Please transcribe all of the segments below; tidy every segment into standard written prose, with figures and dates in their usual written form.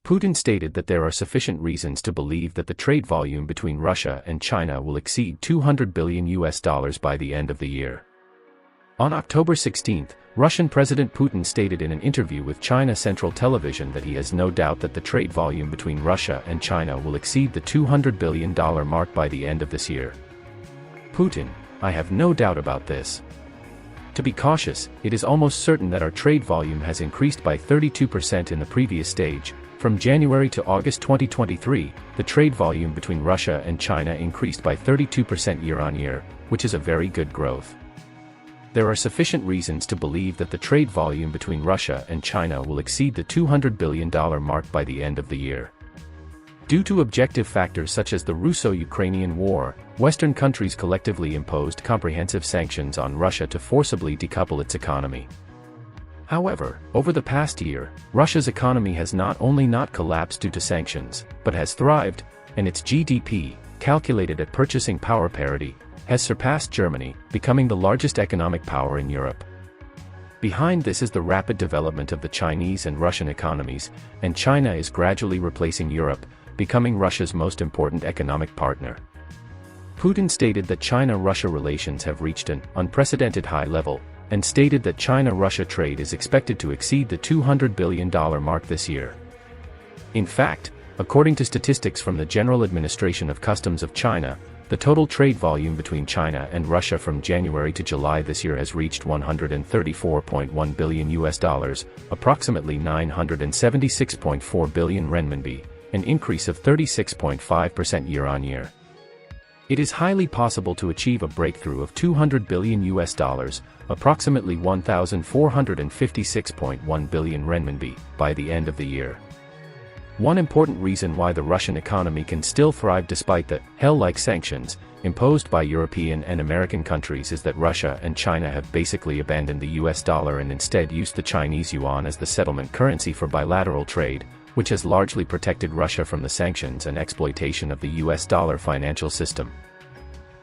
Putin stated that there are sufficient reasons to believe that the trade volume between Russia and China will exceed $200 billion by the end of the year. On October 16, Russian President Putin stated in an interview with China Central Television that he has no doubt that the trade volume between Russia and China will exceed the $200 billion mark by the end of this year. Putin: I have no doubt about this. To be cautious, it is almost certain that our trade volume has increased by 32% in the previous stage. From January to August 2023, the trade volume between Russia and China increased by 32% year-on-year, which is a very good growth. There are sufficient reasons to believe that the trade volume between Russia and China will exceed the $200 billion mark by the end of the year. Due to objective factors such as the Russo-Ukrainian War, Western countries collectively imposed comprehensive sanctions on Russia to forcibly decouple its economy. However, over the past year, Russia's economy has not only not collapsed due to sanctions, but has thrived, and its GDP, calculated at purchasing power parity, has surpassed Germany, becoming the largest economic power in Europe. Behind this is the rapid development of the Chinese and Russian economies, and China is gradually replacing Europe, becoming Russia's most important economic partner. Putin stated that China-Russia relations have reached an unprecedented high level, and stated that China-Russia trade is expected to exceed the $200 billion mark this year. In fact, according to statistics from the General Administration of Customs of China, the total trade volume between China and Russia from January to July this year has reached $134.1 billion, approximately 976.4 billion renminbi, an increase of 36.5% year-on-year. It is highly possible to achieve a breakthrough of $200 billion, approximately 1,456.1 billion renminbi, by the end of the year. One important reason why the Russian economy can still thrive despite the hell-like sanctions imposed by European and American countries is that Russia and China have basically abandoned the US dollar and instead used the Chinese yuan as the settlement currency for bilateral trade, which has largely protected Russia from the sanctions and exploitation of the US dollar financial system.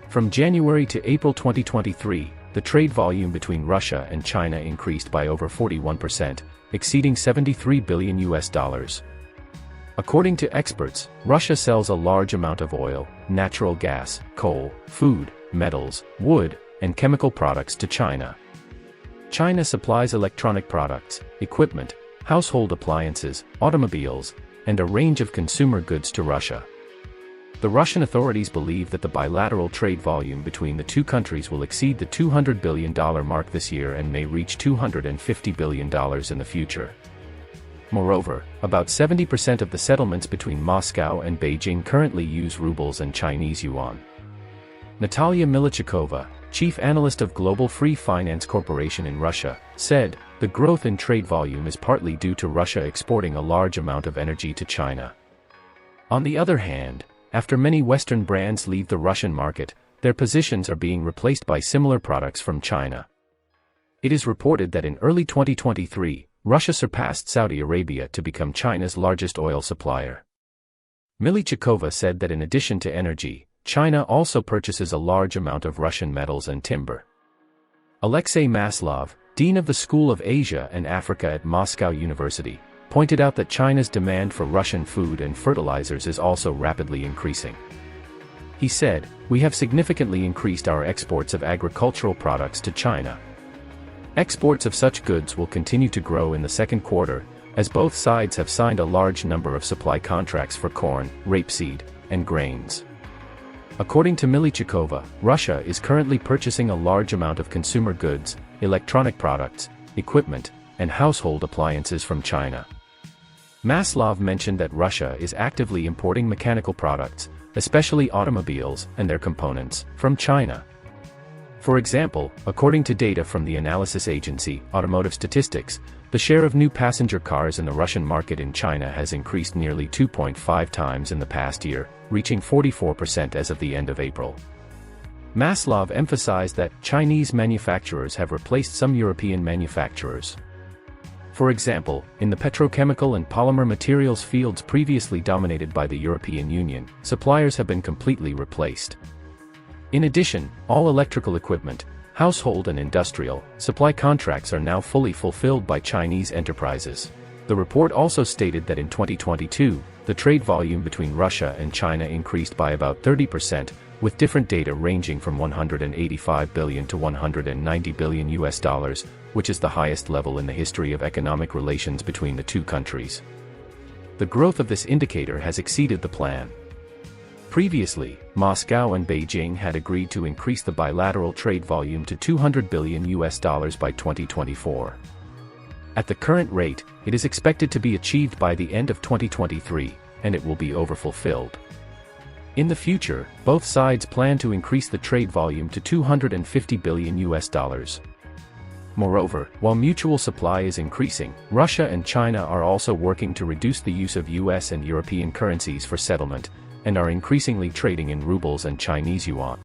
From January to April 2023, the trade volume between Russia and China increased by over 41%, exceeding $73 billion. According to experts, Russia sells a large amount of oil, natural gas, coal, food, metals, wood, and chemical products to China. China supplies electronic products, equipment, household appliances, automobiles, and a range of consumer goods to Russia. The Russian authorities believe that the bilateral trade volume between the two countries will exceed the $200 billion mark this year and may reach $250 billion in the future. Moreover, about 70% of the settlements between Moscow and Beijing currently use rubles and Chinese yuan. Natalia Milichikova, chief analyst of Global Free Finance Corporation in Russia, said, "The growth in trade volume is partly due to Russia exporting a large amount of energy to China. On the other hand, after many Western brands leave the Russian market, their positions are being replaced by similar products from China." It is reported that in early 2023, Russia surpassed Saudi Arabia to become China's largest oil supplier. Milichikova said that in addition to energy, China also purchases a large amount of Russian metals and timber. Alexei Maslov, dean of the School of Asia and Africa at Moscow University, pointed out that China's demand for Russian food and fertilizers is also rapidly increasing. He said, "We have significantly increased our exports of agricultural products to China. Exports of such goods will continue to grow in the second quarter, as both sides have signed a large number of supply contracts for corn, rapeseed, and grains." According to Milichikova, Russia is currently purchasing a large amount of consumer goods, electronic products, equipment, and household appliances from China. Maslov mentioned that Russia is actively importing mechanical products, especially automobiles and their components, from China. For example, according to data from the analysis agency, Automotive Statistics, the share of new passenger cars in the Russian market in China has increased nearly 2.5 times in the past year, reaching 44% as of the end of April. Maslov emphasized that Chinese manufacturers have replaced some European manufacturers. For example, in the petrochemical and polymer materials fields previously dominated by the European Union, suppliers have been completely replaced. In addition, all electrical equipment, household and industrial, supply contracts are now fully fulfilled by Chinese enterprises. The report also stated that in 2022, the trade volume between Russia and China increased by about 30%, with different data ranging from $185 billion to $190 billion US, which is the highest level in the history of economic relations between the two countries. The growth of this indicator has exceeded the plan. Previously, Moscow and Beijing had agreed to increase the bilateral trade volume to $200 billion US by 2024. At the current rate, it is expected to be achieved by the end of 2023, and it will be overfulfilled. In the future, both sides plan to increase the trade volume to $250 billion US. Moreover, while mutual supply is increasing, Russia and China are also working to reduce the use of US and European currencies for settlement, and are increasingly trading in rubles and Chinese yuan.